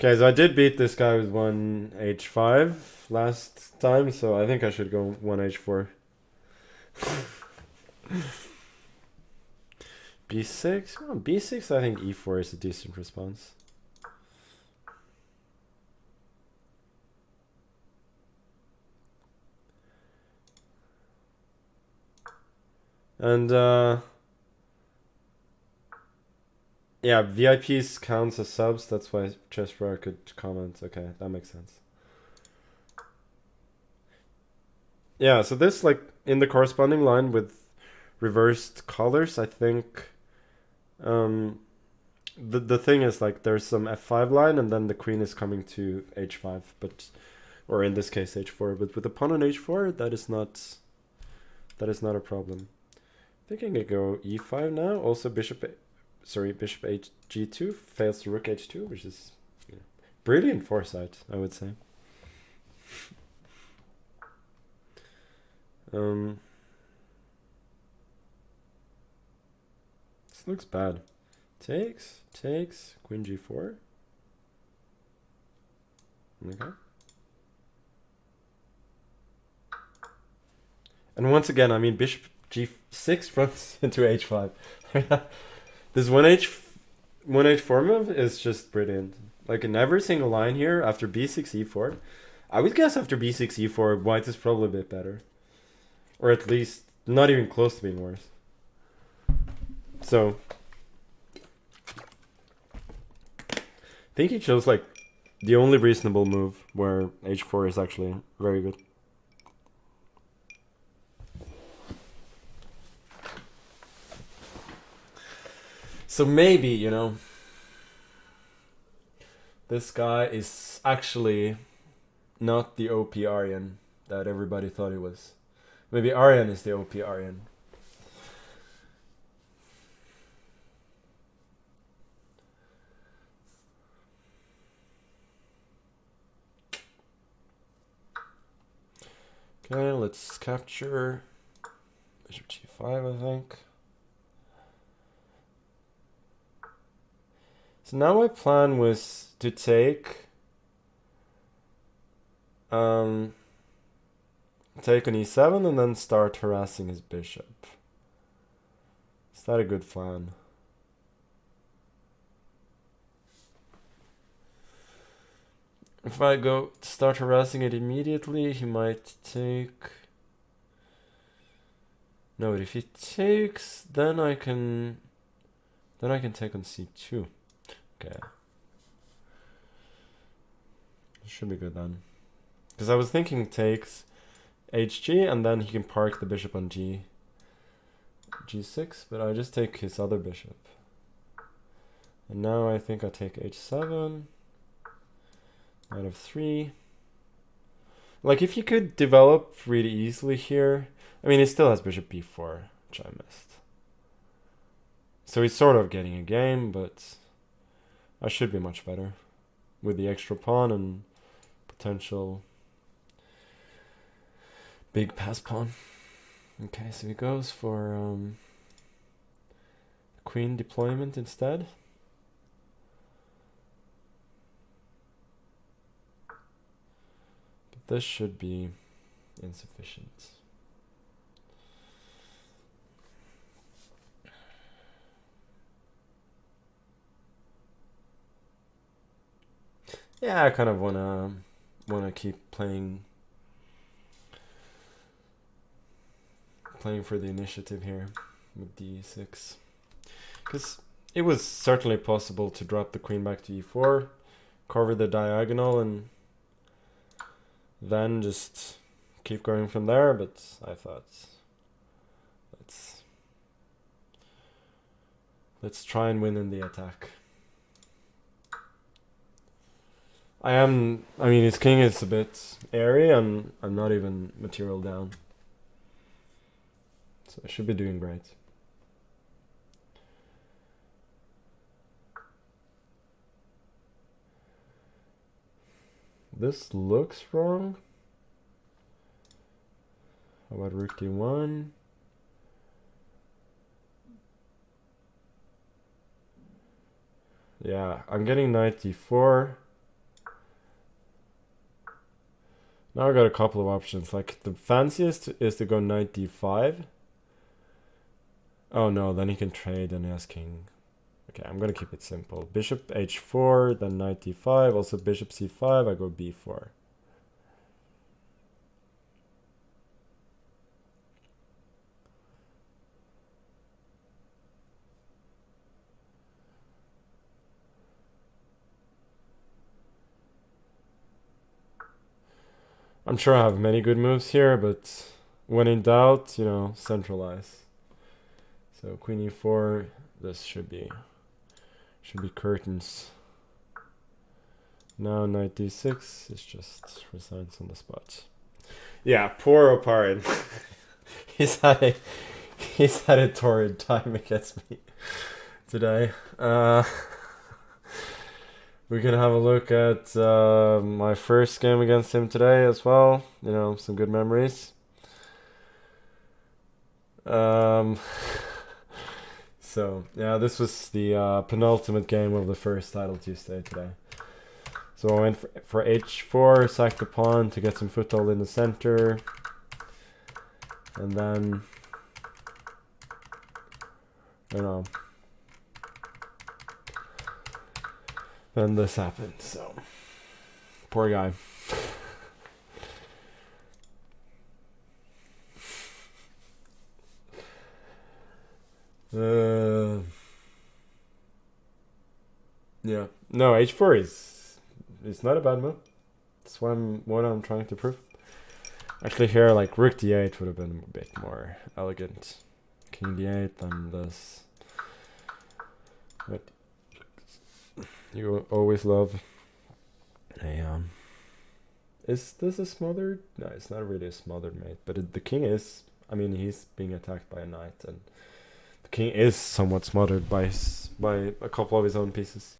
Okay, so I did beat this guy with 1h5 last time, so I think I should go 1h4. b6? Well, b6, I think e4 is a decent response. And, yeah, VIPs counts as subs, that's why Chessbro could comment. Okay, that makes sense. Yeah, so this, like, in the corresponding line with reversed colors, I think, the thing is, like, there's some f5 line, and then the queen is coming to h5, but, or in this case h4, but with the pawn on h4, that is not a problem. I think I can go e5 now. Also bishop g2 fails to rook h2, which is, you know, brilliant foresight, I would say. This looks bad. Takes, queen g4. Okay. And once again, I mean, bishop g6 runs into h5. This 1h4 move is just brilliant. Like, in every single line here, after b6 e4, I would guess after b6 e4, white is probably a bit better. Or at least not even close to being worse. So, I think he chose, like, the only reasonable move where h4 is actually very good. So maybe, you know, this guy is actually not the OP Aryan that everybody thought he was. Maybe Aryan is the OP Aryan. Okay, let's capture bishop g5, I think. So now my plan was to take on e7 and then start harassing his bishop. Is that a good plan? If I go start harassing it immediately, he might take... No, but if he takes, then I can take on c2. Okay. Should be good then. Because I was thinking takes hg, and then he can park the bishop on g6, but I just take his other bishop. And now I think I take h7, knight of 3. Like, if you could develop really easily here, I mean, he still has bishop b4, which I missed. So he's sort of getting a game, but I should be much better with the extra pawn and potential big pass pawn. Okay, so he goes for queen deployment instead. But this should be insufficient. Yeah, I kind of wanna keep playing for the initiative here with d6, because it was certainly possible to drop the queen back to e4, cover the diagonal, and then just keep going from there. But I thought, let's try and win in the attack. I mean, his king is a bit airy, and I'm not even material down. So I should be doing great. This looks wrong. How about rook d1? Yeah, I'm getting knight d4. Now I got a couple of options. Like the fanciest is to go knight d5. Oh no, then he can trade and he has king. Okay, I'm gonna keep it simple. Bishop h4, then knight d5. Also bishop c5. I go b4. I'm sure I have many good moves here, but when in doubt, you know, centralize. So queen e4, this should be curtains. Now knight d6 is just resigns on the spot. Yeah, poor Oparin. he's had a torrid time against me today. We can have a look at my first game against him today as well. You know, some good memories. So, yeah, this was the penultimate game of the first Title Tuesday today. So I went for h4, sacked the pawn to get some foothold in the center. And then, you know, then this happened, so poor guy. Yeah, no, h4 is not a bad move. That's what I'm trying to prove. Actually, here like rook d8 would have been a bit more elegant. King d8 and this. But you always love a is this a smothered? No, it's not really a smothered mate, but the king is. I mean, he's being attacked by a knight, and the king is somewhat smothered by a couple of his own pieces.